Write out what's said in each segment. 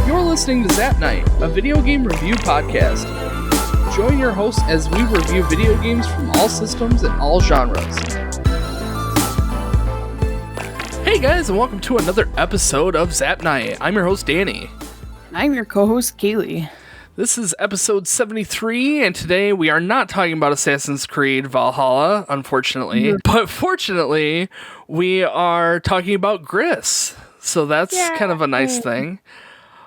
You're listening to Zap Night, a video game review podcast. Join your hosts as we review video games from all systems and all genres. Hey guys, and welcome to another episode of Zap Night. I'm your host, Danny. I'm your co-host, Kaylie. This is episode 73, and today we are not talking about Assassins Creed Valhalla, unfortunately. But fortunately, we are talking about Gris. So that's kind of a nice thing.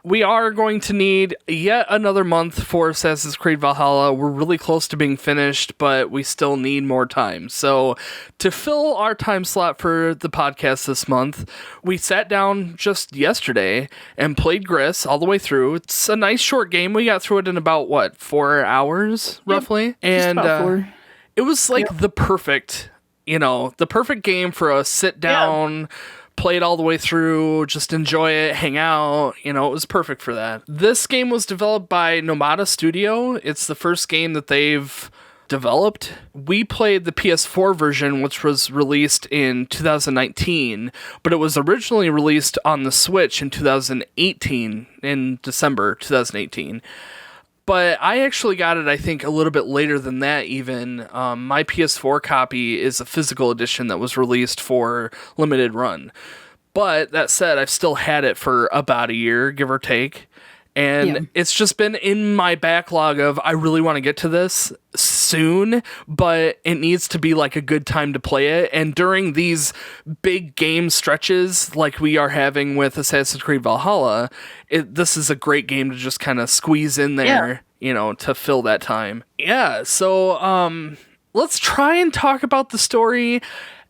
We are going to need yet another month for Assassins Creed Valhalla. We're really close to being finished, but we still need more time. So to fill our time slot for the podcast this month, we sat down just yesterday and played Gris all the way through. It's a nice short game. We got through it in about, 4 hours, roughly? And about 4. It was like the perfect game for a sit down, play it all the way through, just enjoy it, hang out. It was perfect for that. This game was developed by Nomada Studio. It's the first game that they've developed. We played the PS4 version, which was released in 2019, but it was originally released on the Switch in 2018, in December 2018. But I actually got it, I think, a little bit later than that even. My PS4 copy is a physical edition that was released for limited run. But that said, I've still had it for about a year, give or take. And it's just been in my backlog of, I really want to get to this soon, but it needs to be like a good time to play it. And during these big game stretches like we are having with Assassin's Creed Valhalla, this is a great game to just kind of squeeze in there, to fill that time. Yeah, so let's try and talk about the story.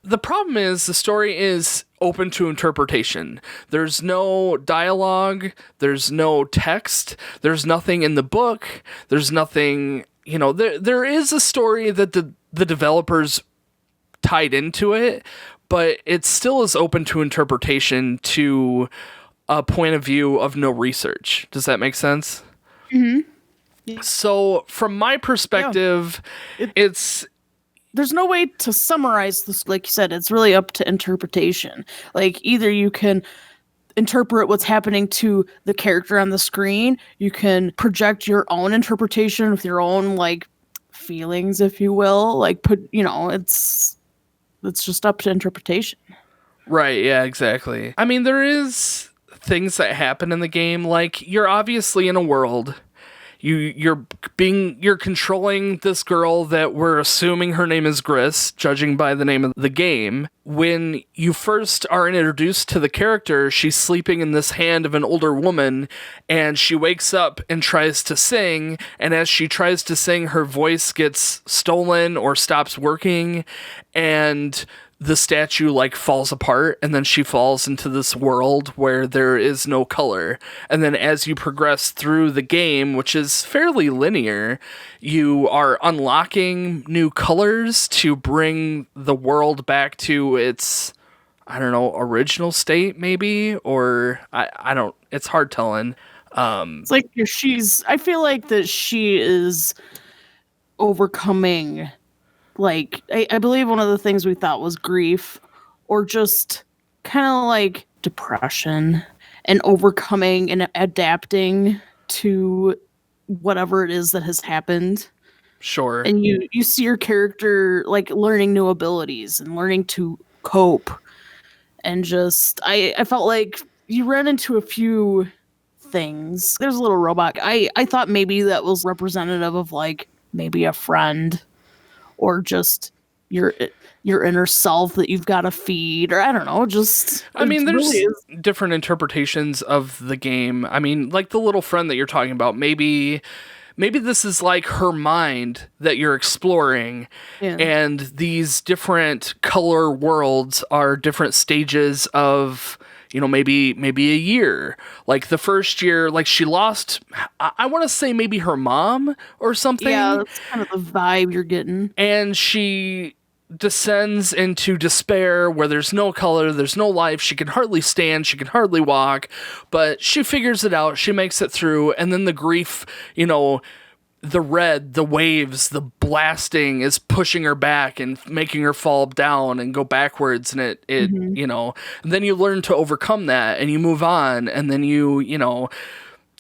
The problem is the story is open to interpretation. There's no dialogue, there's no text, there's nothing in the book, there's nothing, there is a story that the developers tied into it, but it still is open to interpretation to a point of view of no research. Does that make sense? Mm-hmm. So from my perspective, there's no way to summarize this. Like you said, it's really up to interpretation. Like, either you can interpret what's happening to the character on the screen, you can project your own interpretation with your own, feelings, if you will. It's just up to interpretation. Right, yeah, exactly. I mean, there is things that happen in the game, like, you're obviously in a world. You're controlling this girl that we're assuming her name is Gris, judging by the name of the game. When you first are introduced to the character, she's sleeping in this hand of an older woman, and she wakes up and tries to sing, and as she tries to sing, her voice gets stolen or stops working, and the statue falls apart, and then she falls into this world where there is no color. And then as you progress through the game, which is fairly linear, you are unlocking new colors to bring the world back to its, original state maybe, or I don't, it's hard telling. It's like I feel like that she is overcoming, I believe one of the things we thought was grief, or just kind of depression, and overcoming and adapting to whatever it is that has happened. Sure. And you see your character learning new abilities and learning to cope. And just, I felt like you ran into a few things. There's a little robot. I thought maybe that was representative of maybe a friend, or just your inner self that you've got to feed, or I don't know, just... I mean, there's different interpretations of the game. I mean, the little friend that you're talking about, maybe this is her mind that you're exploring, and these different color worlds are different stages of... maybe a year. The first year, she lost, I want to say maybe her mom or something. Yeah, that's kind of the vibe you're getting. And she descends into despair where there's no color, there's no life, she can hardly stand, she can hardly walk, but she figures it out, she makes it through, and then the grief, the waves, the blasting is pushing her back and making her fall down and go backwards, and it Mhm. you know, and then you learn to overcome that and you move on, and then you know,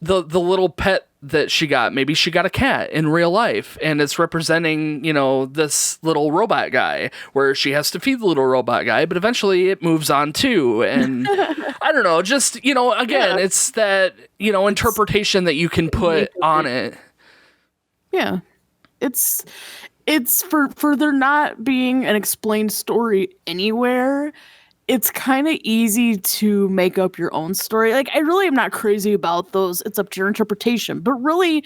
the little pet that she got, maybe she got a cat in real life and it's representing, you know, this little robot guy where she has to feed the little robot guy, but eventually it moves on too. And I don't know, just, you know, again, Yeah. it's that, you know, interpretation that you can put on it. Yeah. It's for there not being an explained story anywhere, it's kind of easy to make up your own story. Like, I really am not crazy about those. It's up to your interpretation, but really,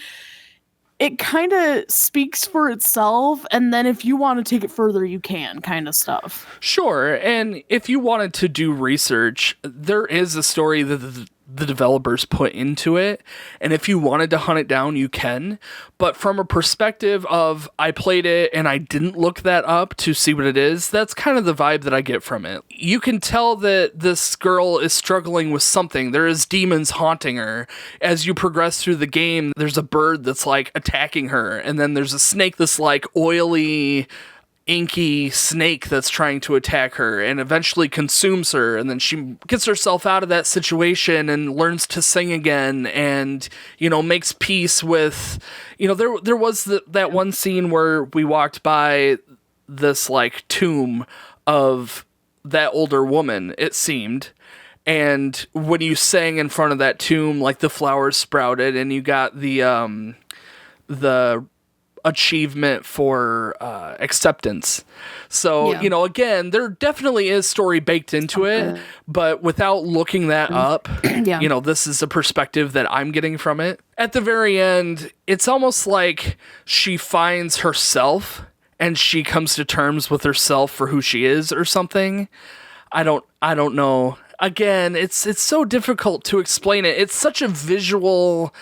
it kind of speaks for itself. And then if you want to take it further, you can, kind of stuff. Sure. And if you wanted to do research, there is a story that the developers put into it. And if you wanted to hunt it down, you can. But from a perspective of I played it and I didn't look that up to see what it is, that's kind of the vibe that I get from it. You can tell that this girl is struggling with something. There is demons haunting her. As you progress through the game, there's a bird that's like attacking her. And then there's a snake that's like oily, inky snake that's trying to attack her and eventually consumes her, and then she gets herself out of that situation and learns to sing again, and, you know, makes peace with, you know, there was that one scene where we walked by this like tomb of that older woman, it seemed, and when you sang in front of that tomb, like the flowers sprouted and you got the achievement for acceptance. So, Yeah. you know, again, there definitely is story baked into it, but without looking that up, Yeah. you know, this is a perspective that I'm getting from it. At the very end, it's almost like she finds herself and she comes to terms with herself for who she is or something. I don't know. Again, it's so difficult to explain it. It's such a visual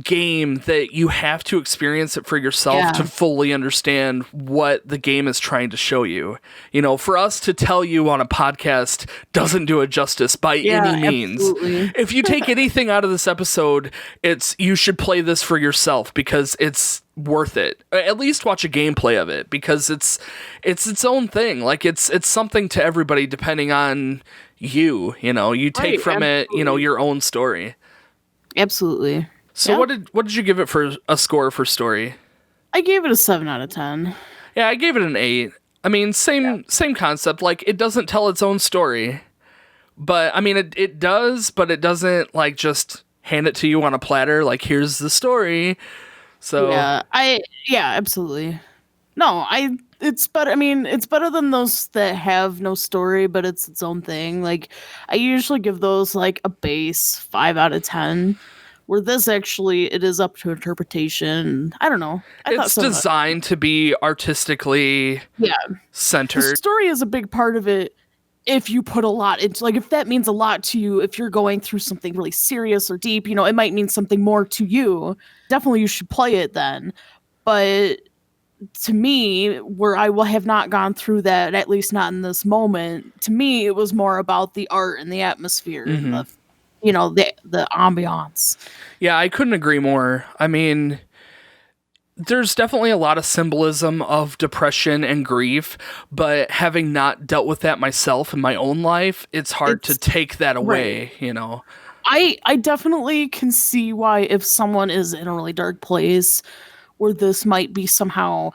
game that you have to experience it for yourself to fully understand what the game is trying to show you. You know, for us to tell you on a podcast doesn't do it justice by any means. Absolutely. If you take anything out of this episode, it's you should play this for yourself because it's worth it. At least watch a gameplay of it because it's its own thing. Like it's something to everybody depending on you know, you take from it, you know, your own story. Absolutely. So what did you give it for a score for story? I gave it a 7 out of 10. Yeah, I gave it an 8. I mean, same concept. Like, it doesn't tell its own story. But, I mean, it does, but it doesn't, like, just hand it to you on a platter. Like, here's the story. So Yeah, absolutely. No, it's better. I mean, it's better than those that have no story, but it's its own thing. Like, I usually give those, like, a base 5 out of 10. Where this actually, it is up to interpretation. I don't know. It's designed to be artistically centered. The story is a big part of it. If you put a lot into, like, if that means a lot to you, if you're going through something really serious or deep, you know, it might mean something more to you. Definitely, you should play it then. But to me, where I will have not gone through that, at least not in this moment, to me, it was more about the art and the atmosphere and the, you know, the ambiance. Yeah, I couldn't agree more. I mean, there's definitely a lot of symbolism of depression and grief, but having not dealt with that myself in my own life, it's hard to take that away, you know. I definitely can see why if someone is in a really dark place where this might be somehow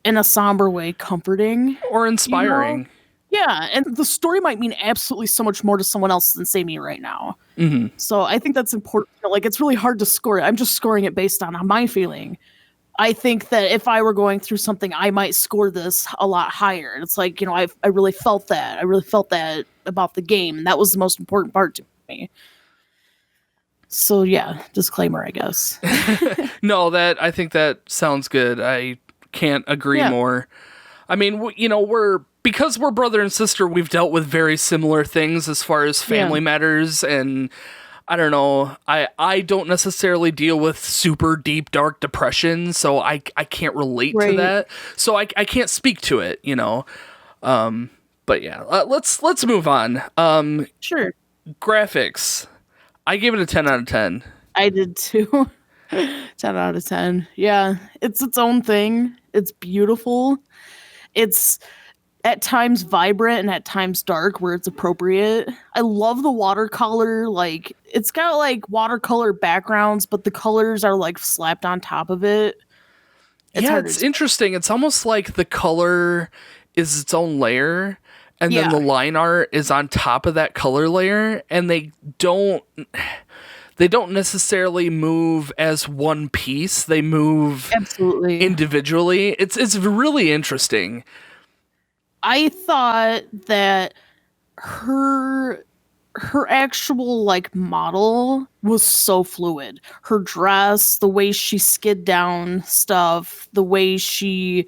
in a somber way comforting or inspiring. You know? Yeah, and the story might mean absolutely so much more to someone else than, say, me right now. Mm-hmm. So I think that's important. Like, it's really hard to score it. I'm just scoring it based on my feeling. I think that if I were going through something, I might score this a lot higher. And it's like, you know, I really felt that. I really felt that about the game. And that was the most important part to me. So, yeah, disclaimer, I guess. No, I think that sounds good. I can't agree more. I mean, you know, because we're brother and sister, we've dealt with very similar things as far as family matters, and I don't know, I don't necessarily deal with super deep, dark depression, so I can't relate to that, so I can't speak to it, you know, but yeah, let's move on. Sure. Graphics. I gave it a 10 out of 10. I did too. 10 out of 10. Yeah, it's its own thing. It's beautiful. It's at times vibrant and at times dark where it's appropriate. I love the watercolor. Like, it's got like watercolor backgrounds, but the colors are like slapped on top of it. It's Yeah, hard to it's explain. interesting. It's almost like the color is its own layer, and then Yeah. the line art is on top of that color layer, and they don't necessarily move as one piece. They move Absolutely. individually. It's really interesting. I thought that her actual like model was so fluid. Her dress, the way she skid down stuff, the way she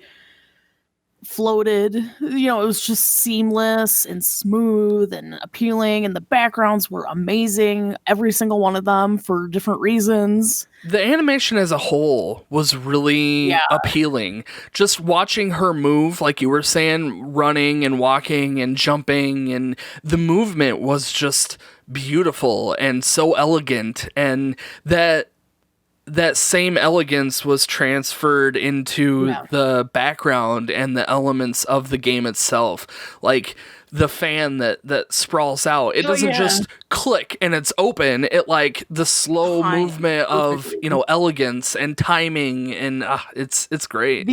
floated, it was just seamless and smooth and appealing, and the backgrounds were amazing, every single one of them for different reasons. The animation as a whole was really Yeah. appealing. Just watching her move, like you were saying, running and walking and jumping, and the movement was just beautiful and so elegant. And that same elegance was transferred into the background and the elements of the game itself. Like the fan that sprawls out, it doesn't just click and it's open. It like the slow movement of elegance and timing, and it's great.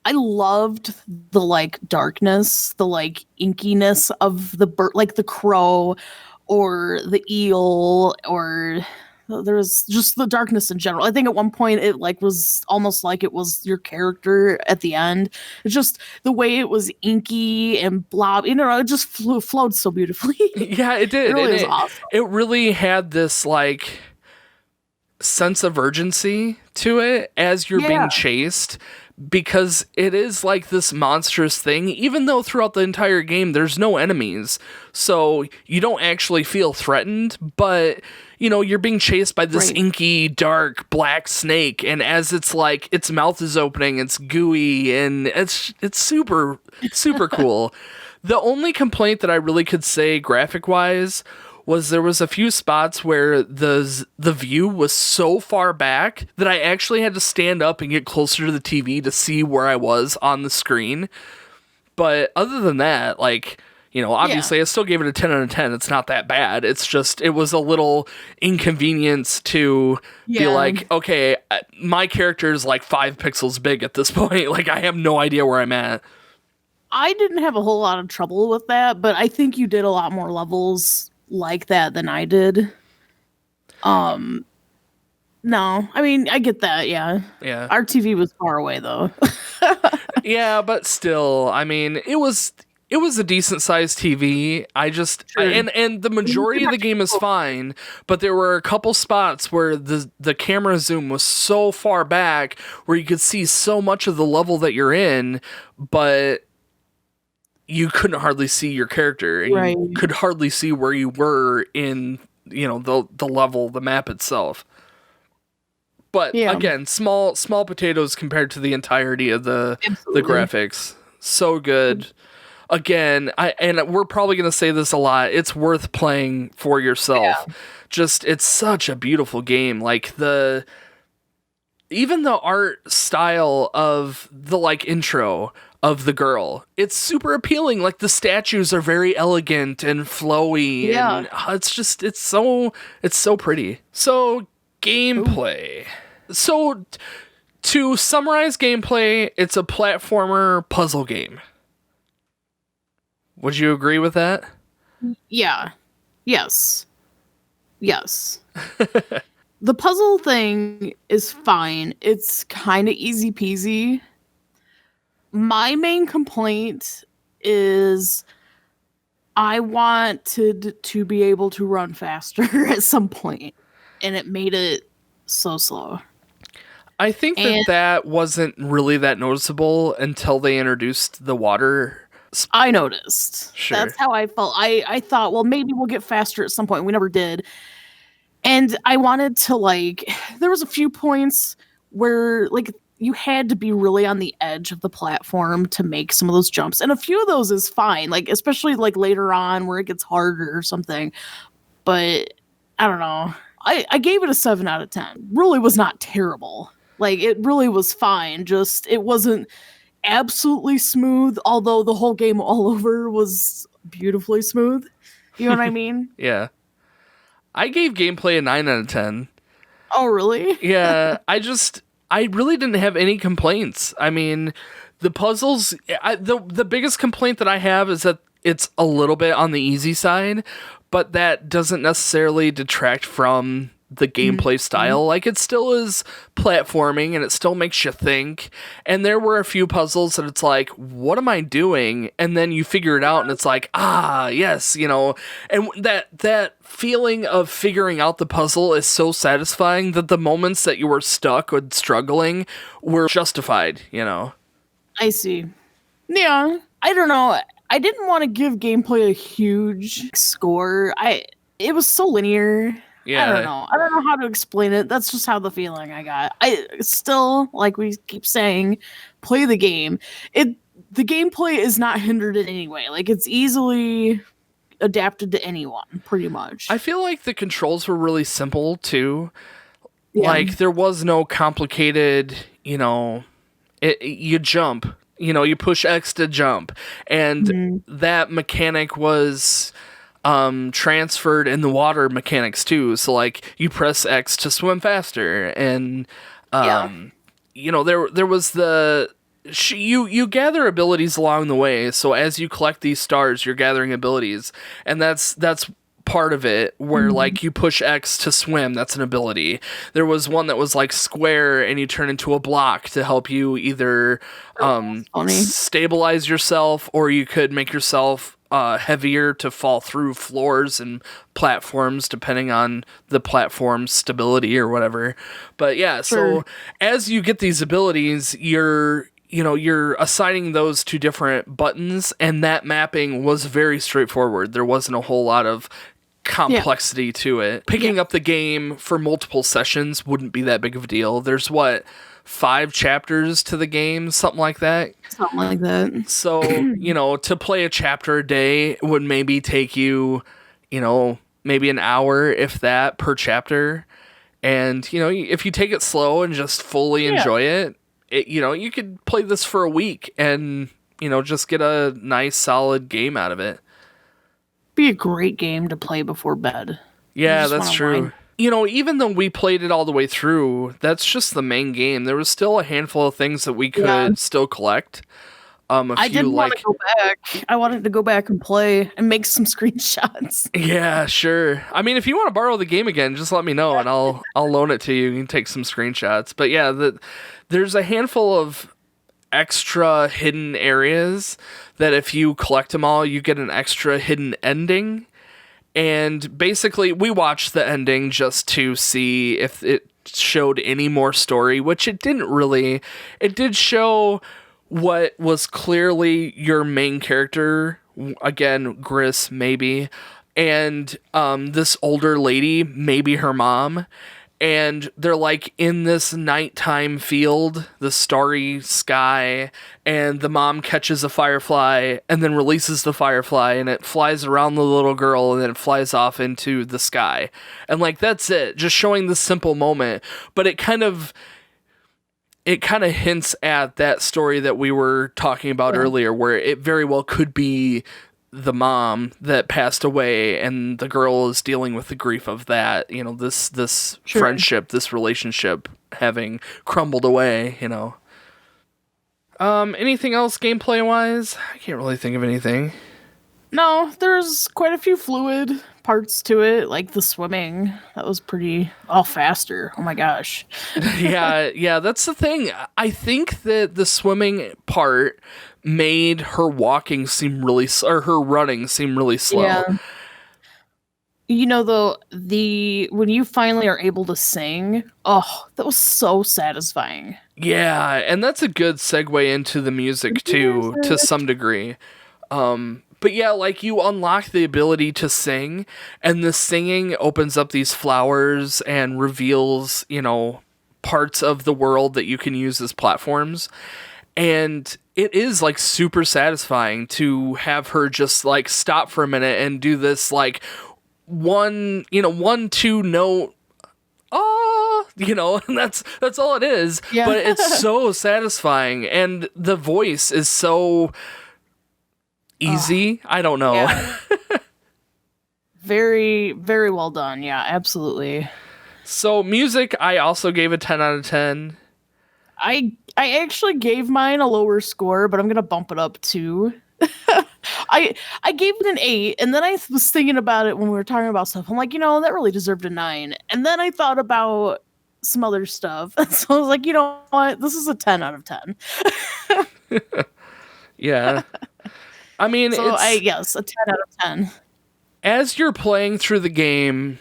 I loved the like darkness, the like inkiness of the bird, like the crow or the eel, or there was just the darkness in general. I think at one point it like was almost like it was your character at the end. It's just the way it was inky and blob. It just flowed so beautifully. Yeah, it did. It really was awesome. It really had this like sense of urgency to it as you're being chased, because it is like this monstrous thing, even though throughout the entire game there's no enemies, so you don't actually feel threatened, but you're being chased by this inky dark black snake, and as it's like its mouth is opening, it's gooey, and it's super cool. The only complaint that I really could say graphic wise was there was a few spots where the view was so far back that I actually had to stand up and get closer to the TV to see where I was on the screen. But other than that, like, obviously I still gave it a 10 out of 10. It's not that bad. It's just, it was a little inconvenience to be like, okay, my character is like 5 pixels big at this point. Like, I have no idea where I'm at. I didn't have a whole lot of trouble with that, but I think you did a lot more levels like that than I did. No, I mean, I get that. Yeah. Our TV was far away though. Yeah, but still, I mean, it was a decent sized TV. And the majority of the game is fine, but there were a couple spots where the camera zoom was so far back where you could see so much of the level that you're in, but you couldn't hardly see your character, and you could hardly see where you were in, the level, the map itself. But again, small potatoes compared to the entirety of the graphics. So good. Again, and we're probably going to say this a lot, it's worth playing for yourself. Just, it's such a beautiful game. Like even the art style of the like intro of the girl, it's super appealing. Like the statues are very elegant and flowy, and it's so pretty. So gameplay. So to summarize gameplay, it's a platformer puzzle game. Would you agree with that? Yeah. Yes. The puzzle thing is fine. It's kind of easy peasy. My main complaint is I wanted to be able to run faster at some point, and it made it so slow. I think that wasn't really that noticeable until they introduced the water. I noticed. Sure. That's how I felt. I thought, well, maybe we'll get faster at some point. We never did. And I wanted to, there was a few points where, you had to be really on the edge of the platform to make some of those jumps. And a few of those is fine, especially, later on where it gets harder or something. But, I don't know. I gave it a 7 out of 10. Really was not terrible. Like, it really was fine. Just, it wasn't absolutely smooth, although the whole game all over was beautifully smooth. You know what I mean? Yeah. I gave gameplay a 9 out of 10. Oh, really? Yeah, I really didn't have any complaints. I mean, the puzzles, the biggest complaint that I have is that it's a little bit on the easy side, but that doesn't necessarily detract from the gameplay style. Like, it still is platforming and it still makes you think. And there were a few puzzles that it's like, what am I doing? And then you figure it out and it's like, yes, and that feeling of figuring out the puzzle is so satisfying that the moments that you were stuck or struggling were justified, I see. Yeah, I don't know. I didn't want to give gameplay a huge score. It was so linear. Yeah. I don't know how to explain it. That's just how the feeling I got. I still, like we keep saying, play the game. The gameplay is not hindered in any way. Like, it's easily adapted to anyone, pretty much. I feel like the controls were really simple too. Yeah. Like, there was no complicated, you jump, you push X to jump, and that mechanic was transferred in the water mechanics too. So, like, you press X to swim faster, and there was you gather abilities along the way. So as you collect these stars, you're gathering abilities, and that's part of it, where like you push X to swim, that's an ability. There was one that was like square and you turn into a block to help you either stabilize yourself, or you could make yourself heavier to fall through floors and platforms depending on the platform's stability or whatever. But yeah, so as you get these abilities, you're assigning those to different buttons, and that mapping was very straightforward. There wasn't a whole lot of complexity to it. Picking up the game for multiple sessions wouldn't be that big of a deal. There's 5 chapters to the game, something like that. Something like that. So, to play a chapter a day would maybe take you, maybe an hour, if that, per chapter. And, if you take it slow and just fully enjoy it, you could play this for a week and, just get a nice, solid game out of it. Be a great game to play before bed. Yeah, that's true. Even though we played it all the way through, that's just the main game. There was still a handful of things that we could still collect. I didn't want to go back. I wanted to go back and play and make some screenshots. Yeah, sure. I mean, if you want to borrow the game again, just let me know and I'll loan it to you. You can take some screenshots. But yeah, there's a handful of extra hidden areas that if you collect them all, you get an extra hidden ending. And basically, we watched the ending just to see if it showed any more story, which it didn't really. It did show what was clearly your main character, again, Gris, maybe, and this older lady, maybe her mom. And they're like in this nighttime field, the starry sky, and the mom catches a firefly and then releases the firefly, and it flies around the little girl and then it flies off into the sky. And like, that's it, just showing this simple moment. But it kind of hints at that story that we were talking about earlier, where it very well could be the mom that passed away and the girl is dealing with the grief of that, this friendship, this relationship having crumbled away, Anything else gameplay wise? I can't really think of anything. No, there's quite a few fluid parts to it, like the swimming. That was pretty faster. Oh my gosh. Yeah, that's the thing. I think that the swimming part made her walking seem really, or her running seem really slow. Yeah. Though, when you finally are able to sing, that was so satisfying. Yeah, and that's a good segue into the music too, to some degree. But yeah, like, you unlock the ability to sing, and the singing opens up these flowers and reveals, parts of the world that you can use as platforms. And it is like super satisfying to have her just like stop for a minute and do this like 1-2 note and that's all it is. Yeah. But it's so satisfying, and the voice is so easy. I don't know. Yeah. Very, very well done. Yeah, absolutely. So music, I also gave a 10 out of 10. I actually gave mine a lower score, but I'm gonna bump it up too. I gave it an 8, and then I was thinking about it when we were talking about stuff. I'm like, that really deserved a 9. And then I thought about some other stuff, so I was like, you know what, this is a 10 out of 10. Yeah. I mean, so it's, I guess a 10 out of 10. As you're playing through the game,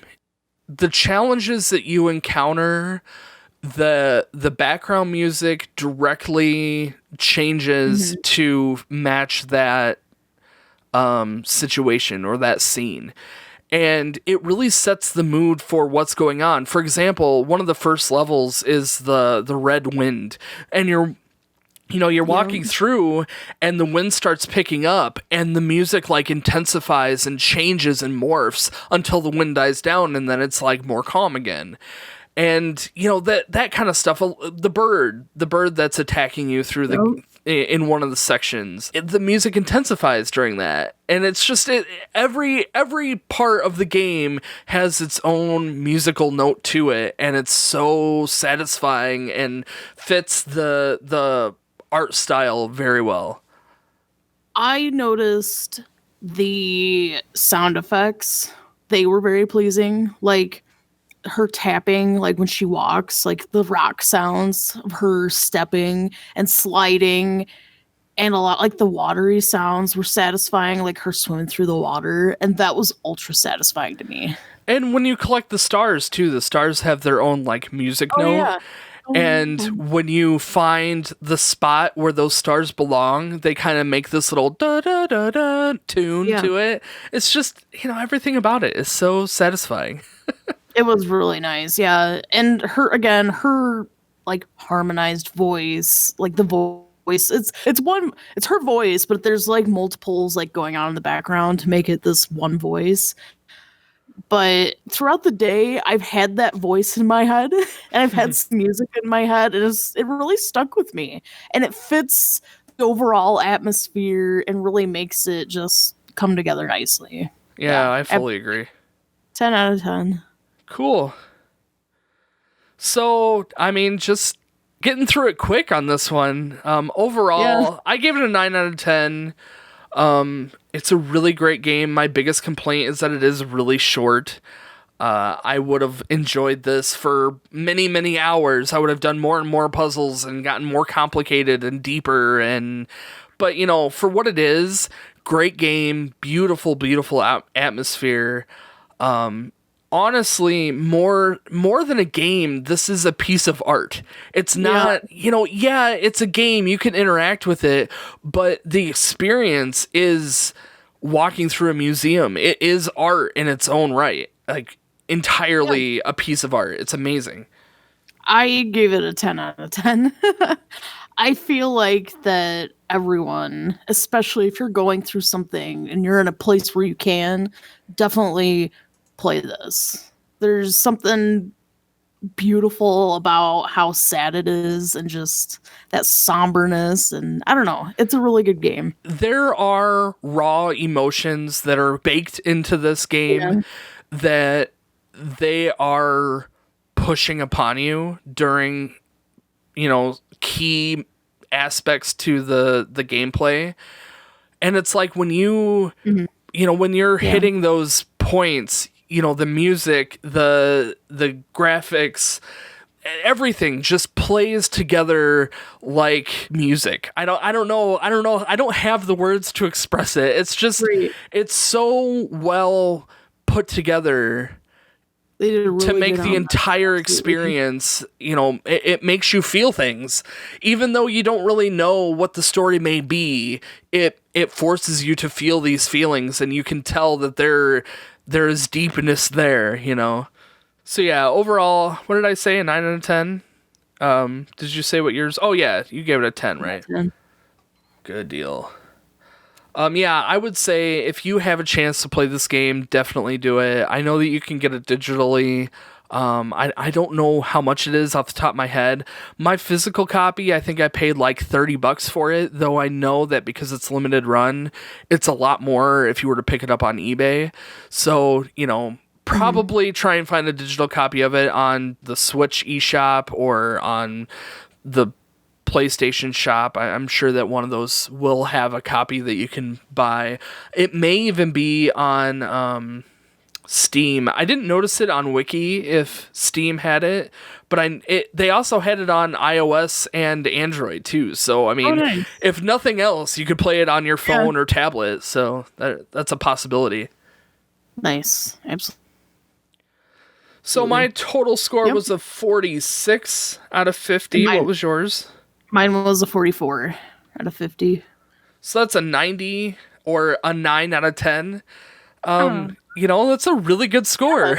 the challenges that you encounter, the background music directly changes to match that situation or that scene. And it really sets the mood for what's going on. For example, one of the first levels is the Red Wind, and you're walking through, and the wind starts picking up, and the music like intensifies and changes and morphs until the wind dies down, and then it's like more calm again. And that kind of stuff. The bird that's attacking you through in one of the sections, the music intensifies during that, and it's just every part of the game has its own musical note to it, and it's so satisfying and fits the art style very well. I noticed the sound effects; they were very pleasing. Like her tapping, like when she walks, like the rock sounds of her stepping and sliding, and a lot like the watery sounds were satisfying, like her swimming through the water, and that was ultra satisfying to me. And when you collect the stars too, the stars have their own like music note. Yeah. And when you find the spot where those stars belong, they kind of make this little da da da da tune to it. It's just, everything about it is so satisfying. It was really nice, yeah. And her like harmonized voice, like the voice, it's her voice, but there's like multiples like going on in the background to make it this one voice. But throughout the day, I've had that voice in my head, and I've had some music in my head, and it really stuck with me. And it fits the overall atmosphere and really makes it just come together nicely. Yeah, I fully agree. 10 out of 10. Cool. So, I mean, just getting through it quick on this one. Overall, I gave it a 9 out of 10. It's a really great game. My biggest complaint is that it is really short. I would have enjoyed this for many, many hours. I would have done more and more puzzles and gotten more complicated and deeper. But for what it is, great game, beautiful, beautiful atmosphere. Honestly, more than a game, this is a piece of art. It's not, it's a game, you can interact with it, but the experience is walking through a museum. It is art in its own right, like entirely a piece of art. It's amazing. I gave it a 10 out of 10. I feel like that everyone, especially if you're going through something and you're in a place where you can, definitely play this. There's something beautiful about how sad it is and just that somberness, and I don't know, it's a really good game. There are raw emotions that are baked into this game that they are pushing upon you during key aspects to the gameplay. And it's like when when you're hitting those points, the music, the graphics, everything just plays together like music. I don't know. I don't have the words to express it. It's just, it's so well put together to make the entire experience, it makes you feel things. Even though you don't really know what the story may be, it forces you to feel these feelings, and you can tell that there is deepness there, So yeah, overall, what did I say? A 9 out of 10? Did you say what yours? Oh yeah, you gave it a 10, right? 10. Good deal. Yeah, I would say if you have a chance to play this game, definitely do it. I know that you can get it digitally. I don't know how much it is off the top of my head. My physical copy, I think I paid like $30 for it, though I know that because it's limited run, it's a lot more if you were to pick it up on eBay. So, probably try and find a digital copy of it on the Switch eShop or on the PlayStation shop. I'm sure that one of those will have a copy that you can buy. It may even be on Steam. I didn't notice it on Wiki if Steam had it, but they also had it on iOS and Android too. So I mean, nice. If nothing else, you could play it on your phone or tablet. So that's a possibility. Nice, absolutely. So my total score was a 46 out of 50. What was yours? Mine was a 44 out of 50. So that's a 90 or a 9 out of 10. That's a really good score.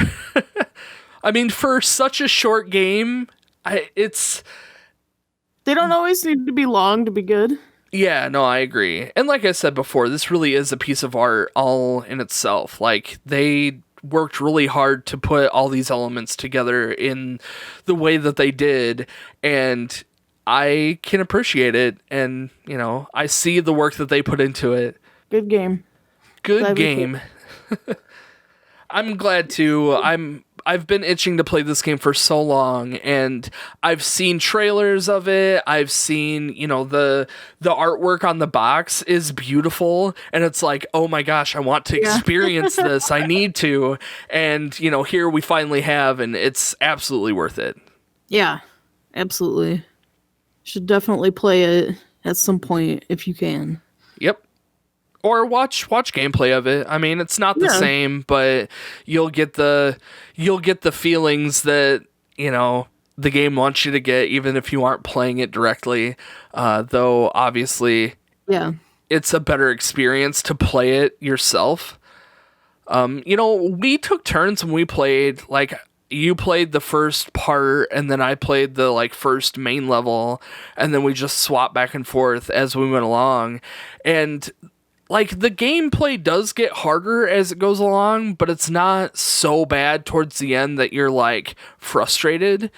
I mean, for such a short game, they don't always need to be long to be good. Yeah, no, I agree. And like I said before, this really is a piece of art all in itself. Like, they worked really hard to put all these elements together in the way that they did, and I can appreciate it, and, I see the work that they put into it. Good game. Good game. I'm glad to. I've been itching to play this game for so long, and I've seen trailers of it. I've seen, the artwork on the box is beautiful, and it's like, oh my gosh, I want to experience this. I need to. And, here we finally have, and it's absolutely worth it. Yeah, absolutely. Should definitely play it at some point if you can. Yep. Or watch gameplay of it. I mean, it's not the same, but you'll get the feelings that, the game wants you to get, even if you aren't playing it directly. Though obviously, it's a better experience to play it yourself. We took turns when we played. Like, you played the first part, and then I played the first main level, and then we just swapped back and forth as we went along. And the gameplay does get harder as it goes along, but it's not so bad towards the end that you're frustrated.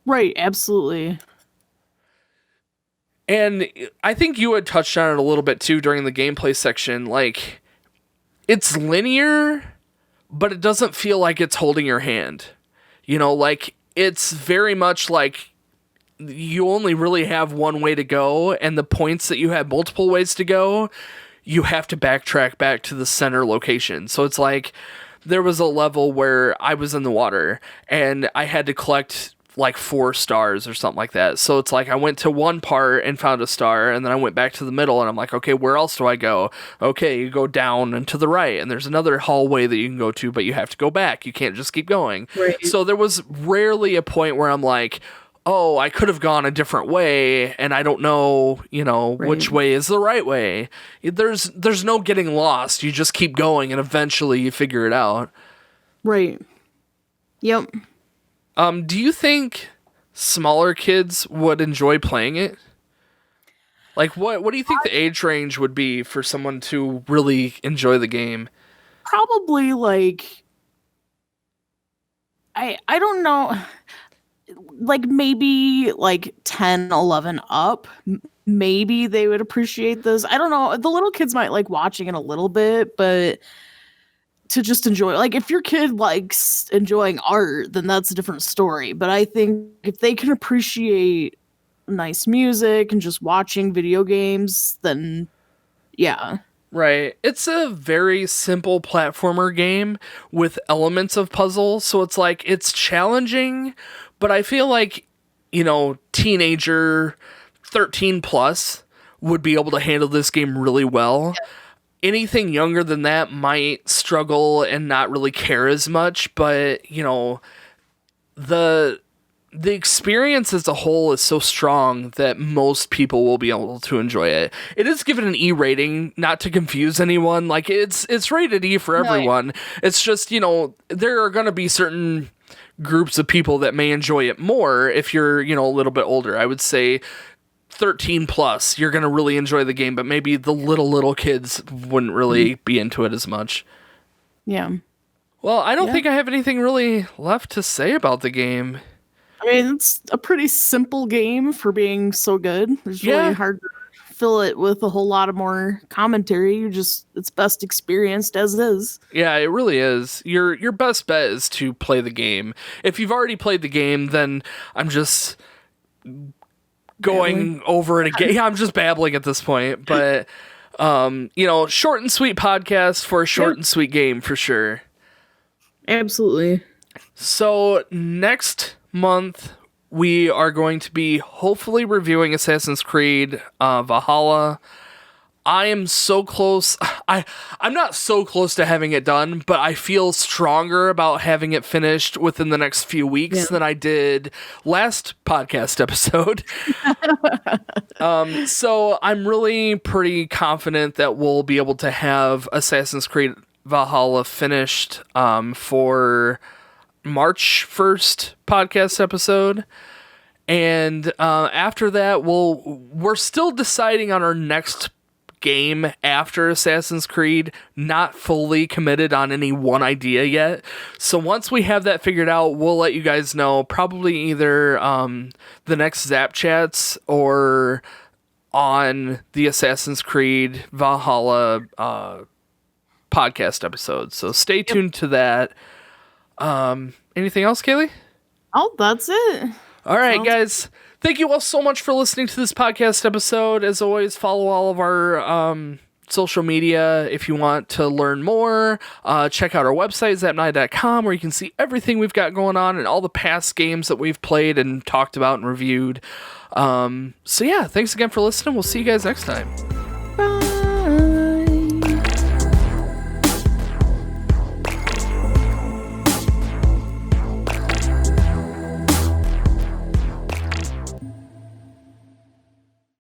Right, absolutely. And I think you had touched on it a little bit too during the gameplay section. It's linear, but it doesn't feel like it's holding your hand. It's very much you only really have one way to go, and the points that you have multiple ways to go, you have to backtrack back to the center location. So it's there was a level where I was in the water, and I had to collect 4 stars or something like that. So it's I went to one part and found a star, and then I went back to the middle, and I'm okay, where else do I go? Okay, you go down and to the right, and there's another hallway that you can go to, but you have to go back. You can't just keep going. Right. So there was rarely a point where I'm oh, I could have gone a different way, and I don't know, which way is the right way. There's no getting lost. You just keep going, and eventually you figure it out. Right. Yep. Do you think smaller kids would enjoy playing it? What do you think the age range would be for someone to really enjoy the game? Probably I don't know. Maybe 10, 11 up. Maybe they would appreciate this. I don't know. The little kids might like watching it a little bit, but to just enjoy, if your kid likes enjoying art, then that's a different story. But I think if they can appreciate nice music and just watching video games, then yeah. Right. It's a very simple platformer game with elements of puzzle. So it's it's challenging, but I feel teenager 13 plus would be able to handle this game really well. Yeah. Anything younger than that might struggle and not really care as much, but, the experience as a whole is so strong that most people will be able to enjoy it. It is given an E rating, not to confuse anyone. It's rated E for everyone. Right. It's just, there are going to be certain groups of people that may enjoy it more if you're, a little bit older. I would say 13 plus, you're going to really enjoy the game, but maybe the little kids wouldn't really be into it as much. Yeah. Well, I don't think I have anything really left to say about the game. I mean, it's a pretty simple game for being so good. It's really hard to fill it with a whole lot of more commentary. It's best experienced as is. Yeah, it really is. Your best bet is to play the game. If you've already played the game, then I'm just going over it again. Yeah, I'm just babbling at this point, but short and sweet podcast for a short and sweet game for sure. Absolutely. So next month we are going to be hopefully reviewing Assassin's Creed Valhalla. I am so close. I'm not so close to having it done, but I feel stronger about having it finished within the next few weeks than I did last podcast episode. So I'm really pretty confident that we'll be able to have Assassin's Creed Valhalla finished for March 1st podcast episode. And after that, we're still deciding on our next game after Assassin's Creed, not fully committed on any one idea yet. So once we have that figured out, we'll let you guys know, probably either the next Zap Chats or on the Assassin's Creed Valhalla podcast episode. So stay tuned to that. Anything else, Kaylie? Oh, that's it. All right, guys. Thank you all so much for listening to this podcast episode. As always, follow all of our social media if you want to learn more. Check out our website, ZapNight.com, where you can see everything we've got going on and all the past games that we've played and talked about and reviewed. So yeah, thanks again for listening. We'll see you guys next time.